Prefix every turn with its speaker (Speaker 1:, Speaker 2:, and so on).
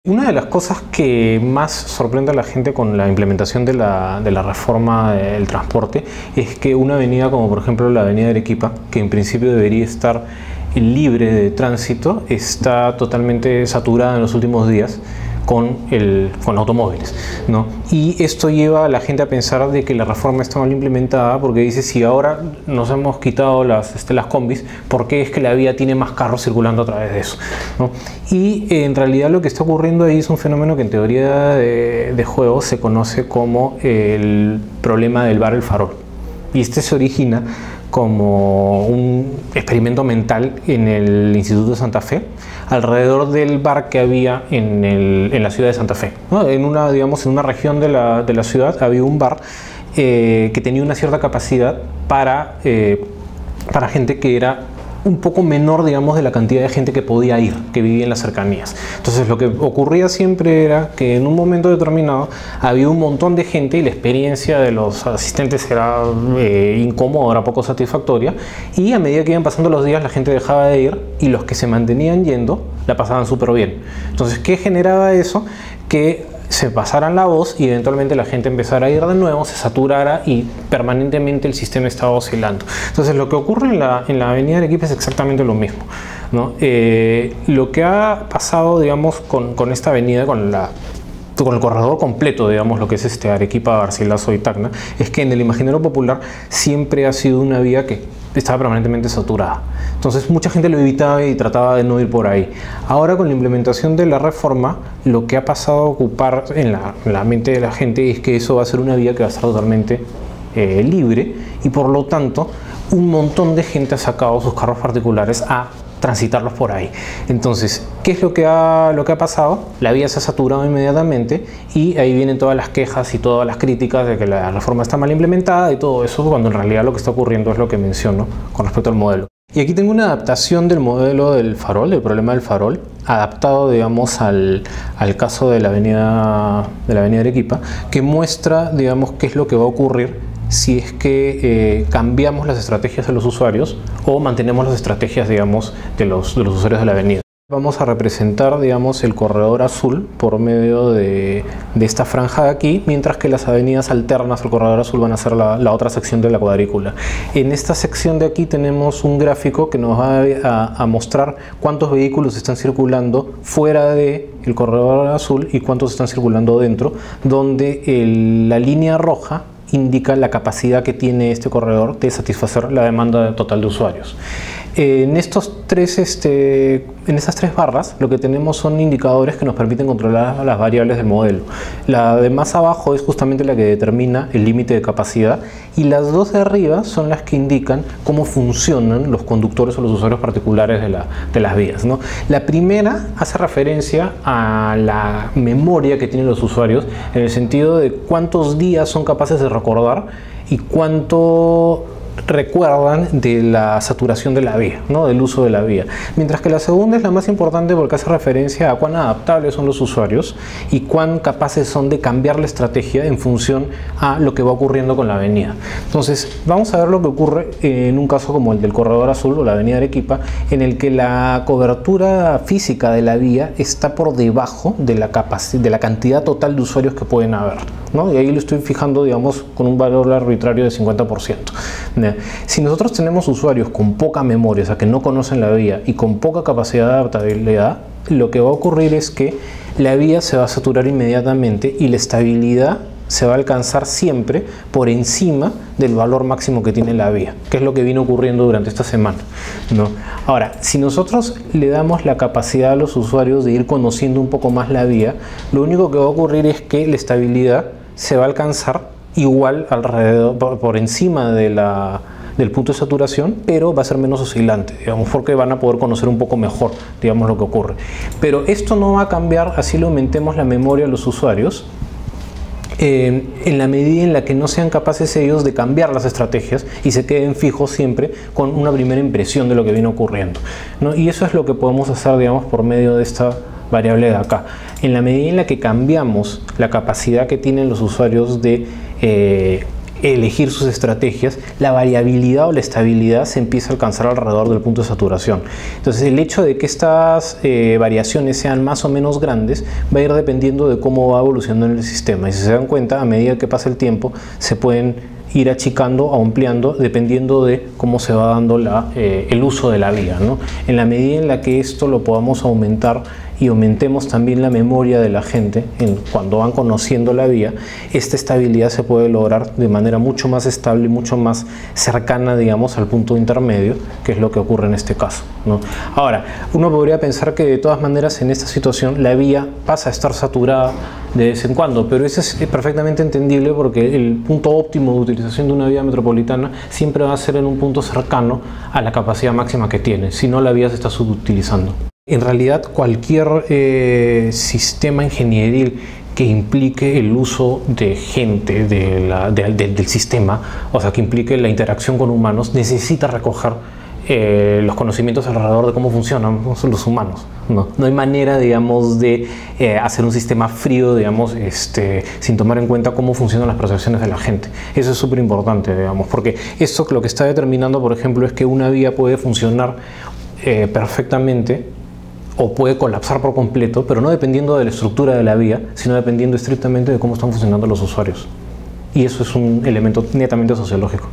Speaker 1: Una de las cosas que más sorprende a la gente con la implementación de la reforma del transporte es que una avenida como por ejemplo la avenida Arequipa, que en principio debería estar libre de tránsito, está totalmente saturada en los últimos días con automóviles, ¿no? Y esto lleva a la gente a pensar de que la reforma está mal implementada, porque dice, si ahora nos hemos quitado las combis, ¿por qué es que la vía tiene más carros circulando a través de eso, ¿no? Y en realidad lo que está ocurriendo ahí es un fenómeno que en teoría de juego se conoce como el problema del bar El Farol. Y este se origina como un experimento mental en el Instituto de Santa Fe, alrededor del bar que había en la ciudad de Santa Fe, ¿no? En una región de la ciudad había un bar que tenía una cierta capacidad para gente que era un poco menor, digamos, de la cantidad de gente que podía ir, que vivía en las cercanías. Entonces lo que ocurría siempre era que en un momento determinado había un montón de gente y la experiencia de los asistentes era incómoda, era poco satisfactoria, y a medida que iban pasando los días la gente dejaba de ir y los que se mantenían yendo la pasaban súper bien. Entonces, ¿qué generaba eso? Que se pasaran la voz y eventualmente la gente empezara a ir de nuevo, se saturara y permanentemente el sistema estaba oscilando. Entonces lo que ocurre en la avenida Arequipa es exactamente lo mismo, ¿no? Lo que ha pasado, digamos, con esta avenida, con el corredor completo, digamos, lo que es Arequipa, Garcilaso y Tacna, es que en el imaginario popular siempre ha sido una vía que estaba permanentemente saturada. Entonces mucha gente lo evitaba y trataba de no ir por ahí. Ahora, con la implementación de la reforma, lo que ha pasado a ocupar en la mente de la gente es que eso va a ser una vía que va a estar totalmente libre, y por lo tanto un montón de gente ha sacado sus carros particulares a transitarlos por ahí. Entonces, ¿qué es lo que ha pasado? La vía se ha saturado inmediatamente y ahí vienen todas las quejas y todas las críticas de que la reforma está mal implementada y todo eso, cuando en realidad lo que está ocurriendo es lo que menciono con respecto al modelo. Y aquí tengo una adaptación del modelo del farol, del problema del farol, adaptado, digamos, al caso de la avenida Arequipa, que muestra, digamos, qué es lo que va a ocurrir si es que cambiamos las estrategias de los usuarios o mantenemos las estrategias, digamos, de los usuarios de la avenida. Vamos a representar, digamos, el corredor azul por medio de esta franja de aquí, mientras que las avenidas alternas al corredor azul van a ser la otra sección de la cuadrícula. En esta sección de aquí tenemos un gráfico que nos va a mostrar cuántos vehículos están circulando fuera del corredor azul y cuántos están circulando dentro, donde la línea roja indica la capacidad que tiene este corredor de satisfacer la demanda total de usuarios. En estas tres barras lo que tenemos son indicadores que nos permiten controlar las variables del modelo. La de más abajo es justamente la que determina el límite de capacidad, y las dos de arriba son las que indican cómo funcionan los conductores o los usuarios particulares de las vías, ¿no? La primera hace referencia a la memoria que tienen los usuarios, en el sentido de cuántos días son capaces de recordar y cuánto recuerdan de la saturación de la vía, ¿no? Del uso de la vía. Mientras que la segunda es la más importante porque hace referencia a cuán adaptables son los usuarios y cuán capaces son de cambiar la estrategia en función a lo que va ocurriendo con la avenida. Entonces, vamos a ver lo que ocurre en un caso como el del corredor azul o la avenida Arequipa, en el que la cobertura física de la vía está por debajo de la cantidad total de usuarios que pueden haber, ¿no? Y ahí lo estoy fijando, digamos, con un valor arbitrario de 50%. Si nosotros tenemos usuarios con poca memoria, o sea, que no conocen la vía, y con poca capacidad de adaptabilidad, lo que va a ocurrir es que la vía se va a saturar inmediatamente y la estabilidad se va a alcanzar siempre por encima del valor máximo que tiene la vía, que es lo que viene ocurriendo durante esta semana, ¿no? Ahora, si nosotros le damos la capacidad a los usuarios de ir conociendo un poco más la vía, lo único que va a ocurrir es que la estabilidad se va a alcanzar igual alrededor, por encima del punto de saturación, pero va a ser menos oscilante, digamos, porque van a poder conocer un poco mejor, digamos, lo que ocurre. Pero esto no va a cambiar así le aumentemos la memoria a los usuarios, en la medida en la que no sean capaces ellos de cambiar las estrategias y se queden fijos siempre con una primera impresión de lo que viene ocurriendo, ¿no? Y eso es lo que podemos hacer, digamos, por medio de esta variable de acá. En la medida en la que cambiamos la capacidad que tienen los usuarios de elegir sus estrategias, la variabilidad o la estabilidad se empieza a alcanzar alrededor del punto de saturación. Entonces el hecho de que estas variaciones sean más o menos grandes va a ir dependiendo de cómo va evolucionando el sistema, y si se dan cuenta, a medida que pasa el tiempo se pueden ir achicando o ampliando dependiendo de cómo se va dando el uso de la vía, ¿no? En la medida en la que esto lo podamos aumentar y aumentemos también la memoria de la gente cuando van conociendo la vía, esta estabilidad se puede lograr de manera mucho más estable y mucho más cercana, digamos, al punto intermedio, que es lo que ocurre en este caso, ¿no? Ahora, uno podría pensar que de todas maneras en esta situación la vía pasa a estar saturada de vez en cuando, pero eso es perfectamente entendible porque el punto óptimo de utilización de una vía metropolitana siempre va a ser en un punto cercano a la capacidad máxima que tiene, si no la vía se está subutilizando. En realidad cualquier sistema ingenieril que implique el uso de gente del sistema, o sea que implique la interacción con humanos, necesita recoger los conocimientos alrededor de cómo funcionan los humanos. No hay manera, digamos, de hacer un sistema frío, digamos, sin tomar en cuenta cómo funcionan las percepciones de la gente. Eso es súper importante, digamos, porque esto lo que está determinando, por ejemplo, es que una vía puede funcionar perfectamente o puede colapsar por completo, pero no dependiendo de la estructura de la vía, sino dependiendo estrictamente de cómo están funcionando los usuarios. Y eso es un elemento netamente sociológico.